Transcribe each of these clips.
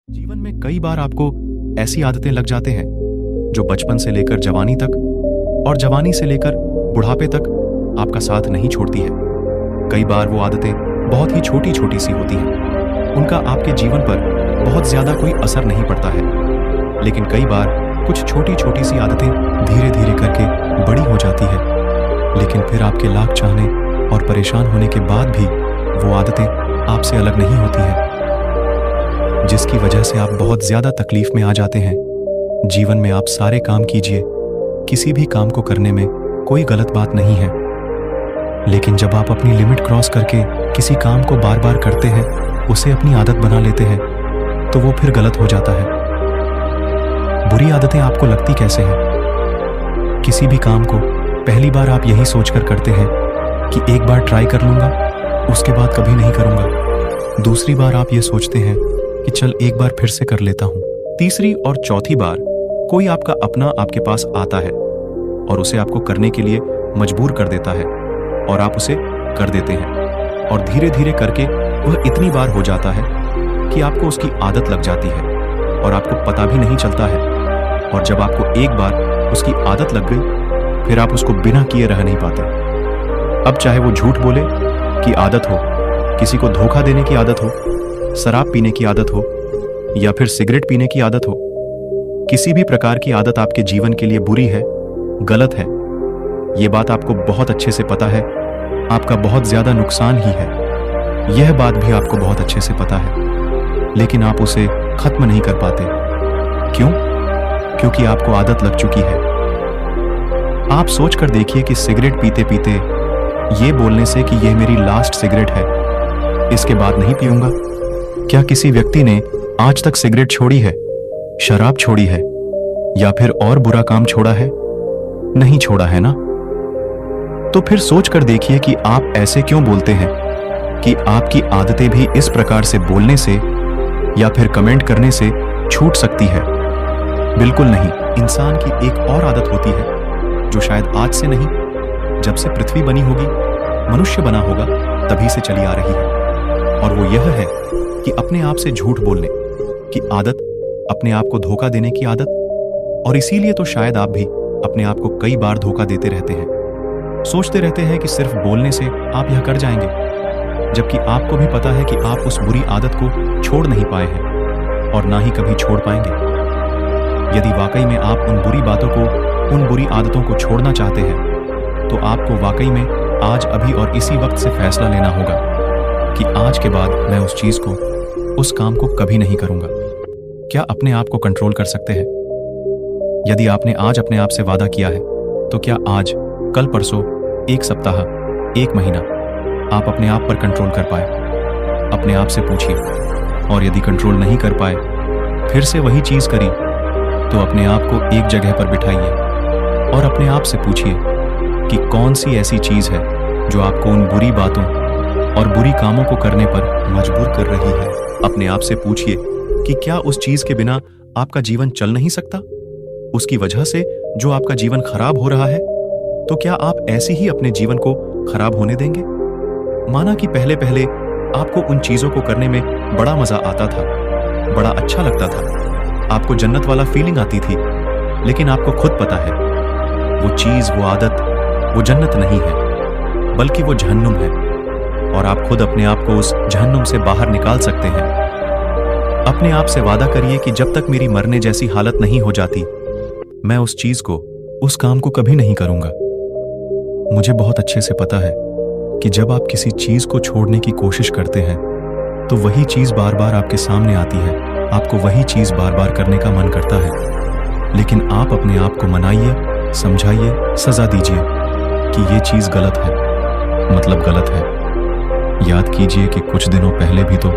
जीवन में कई बार आपको ऐसी आदतें लग जाते हैं जो बचपन से लेकर जवानी तक और जवानी से लेकर बुढ़ापे तक आपका साथ नहीं छोड़ती है। कई बार वो आदतें बहुत ही छोटी छोटी सी होती हैं, उनका आपके जीवन पर बहुत ज्यादा कोई असर नहीं पड़ता है, लेकिन कई बार कुछ छोटी छोटी सी आदतें धीरे धीरे करके बड़ी हो जाती है, लेकिन फिर आपके लाख चाहने और परेशान होने के बाद भी वो आदतें आपसे अलग नहीं होती हैं, जिसकी वजह से आप बहुत ज्यादा तकलीफ में आ जाते हैं। जीवन में आप सारे काम कीजिए, किसी भी काम को करने में कोई गलत बात नहीं है, लेकिन जब आप अपनी लिमिट क्रॉस करके किसी काम को बार बार करते हैं, उसे अपनी आदत बना लेते हैं, तो वो फिर गलत हो जाता है। बुरी आदतें आपको लगती कैसे हैं? किसी भी काम को पहली बार आप यही सोचकर करते हैं कि एक बार ट्राई कर लूंगा, उसके बाद कभी नहीं करूंगा। दूसरी बार आप ये सोचते हैं कि चल एक बार फिर से कर लेता हूं। तीसरी और चौथी बार कोई आपका अपना आपके पास आता है और उसे आपको करने के लिए मजबूर कर देता है और आप उसे कर देते हैं, और धीरे धीरे करके वह इतनी बार हो जाता है कि आपको उसकी आदत लग जाती है और आपको पता भी नहीं चलता है। और जब आपको एक बार उसकी आदत लग गई, फिर आप उसको बिना किए रह नहीं पाते। अब चाहे वो झूठ बोले की आदत हो, किसी को धोखा देने की आदत हो, शराब पीने की आदत हो या फिर सिगरेट पीने की आदत हो, किसी भी प्रकार की आदत आपके जीवन के लिए बुरी है, गलत है। ये बात आपको बहुत अच्छे से पता है, आपका बहुत ज्यादा नुकसान ही है, यह बात भी आपको बहुत अच्छे से पता है, लेकिन आप उसे खत्म नहीं कर पाते। क्यों? क्योंकि आपको आदत लग चुकी है। आप सोच कर देखिए कि सिगरेट पीते पीते ये बोलने से कि यह मेरी लास्ट सिगरेट है, इसके बाद नहीं पीऊंगा, क्या किसी व्यक्ति ने आज तक सिगरेट छोड़ी है, शराब छोड़ी है या फिर और बुरा काम छोड़ा है? नहीं छोड़ा है ना। तो फिर सोच कर देखिए कि आप ऐसे क्यों बोलते हैं कि आपकी आदतें भी इस प्रकार से बोलने से या फिर कमेंट करने से छूट सकती है। बिल्कुल नहीं। इंसान की एक और आदत होती है जो शायद आज से नहीं, जब से पृथ्वी बनी होगी, मनुष्य बना होगा, तभी से चली आ रही है, और वो यह है कि अपने आप से झूठ बोलने की आदत, अपने आप को धोखा देने की आदत। और इसीलिए तो शायद आप भी अपने आप को कई बार धोखा देते रहते हैं। सोचते रहते हैं कि सिर्फ बोलने से आप यह कर जाएंगे, जबकि आपको भी पता है कि आप उस बुरी आदत को छोड़ नहीं पाए हैं और ना ही कभी छोड़ पाएंगे। यदि वाकई में आप उन बुरी बातों को, उन बुरी आदतों को छोड़ना चाहते हैं, तो आपको वाकई में आज, अभी और इसी वक्त से फैसला लेना होगा कि आज के बाद मैं उस चीज को, उस काम को कभी नहीं करूंगा। क्या अपने आप को कंट्रोल कर सकते हैं? यदि आपने आज अपने आप से वादा किया है, तो क्या आज, कल, परसों, एक सप्ताह, एक महीना आप अपने आप पर कंट्रोल कर पाए? अपने आप से पूछिए। और यदि कंट्रोल नहीं कर पाए, फिर से वही चीज करी, तो अपने आप को एक जगह पर बिठाइए और अपने आप से पूछिए कि कौन सी ऐसी चीज है जो आपको उन बुरी बातों और बुरी कामों को करने पर मजबूर कर रही है। अपने आप से पूछिए कि क्या उस चीज के बिना आपका जीवन चल नहीं सकता? उसकी वजह से जो आपका जीवन खराब हो रहा है, तो क्या आप ऐसे ही अपने जीवन को खराब होने देंगे? माना कि पहले पहले आपको उन चीजों को करने में बड़ा मजा आता था, बड़ा अच्छा लगता था, आपको जन्नत वाला फीलिंग आती थी, लेकिन आपको खुद पता है वो चीज, वो आदत, वो जन्नत नहीं है, बल्कि वो जहन्नुम है, और आप खुद अपने आप को उस जहन्नुम से बाहर निकाल सकते हैं। अपने आप से वादा करिए कि जब तक मेरी मरने जैसी हालत नहीं हो जाती, मैं उस चीज को, उस काम को कभी नहीं करूंगा। मुझे बहुत अच्छे से पता है कि जब आप किसी चीज को छोड़ने की कोशिश करते हैं, तो वही चीज बार बार आपके सामने आती है, आपको वही चीज बार बार करने का मन करता है, लेकिन आप अपने आप को मनाइए, समझाइए, सजा दीजिए कि ये चीज गलत है, मतलब गलत है। याद कीजिए कि कुछ दिनों पहले भी तो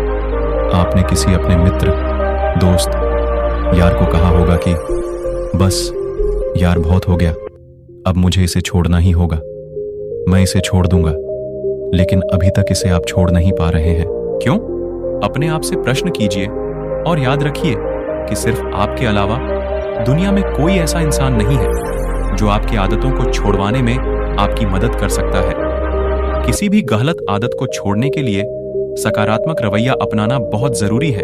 आपने किसी अपने मित्र, दोस्त, यार को कहा होगा कि बस यार, बहुत हो गया, अब मुझे इसे छोड़ना ही होगा, मैं इसे छोड़ दूंगा, लेकिन अभी तक इसे आप छोड़ नहीं पा रहे हैं। क्यों? अपने आप से प्रश्न कीजिए और याद रखिए कि सिर्फ आपके अलावा दुनिया में कोई ऐसा इंसान नहीं है जो आपकी आदतों को छोड़वाने में आपकी मदद कर सकता है। किसी भी गलत आदत को छोड़ने के लिए सकारात्मक रवैया अपनाना बहुत जरूरी है।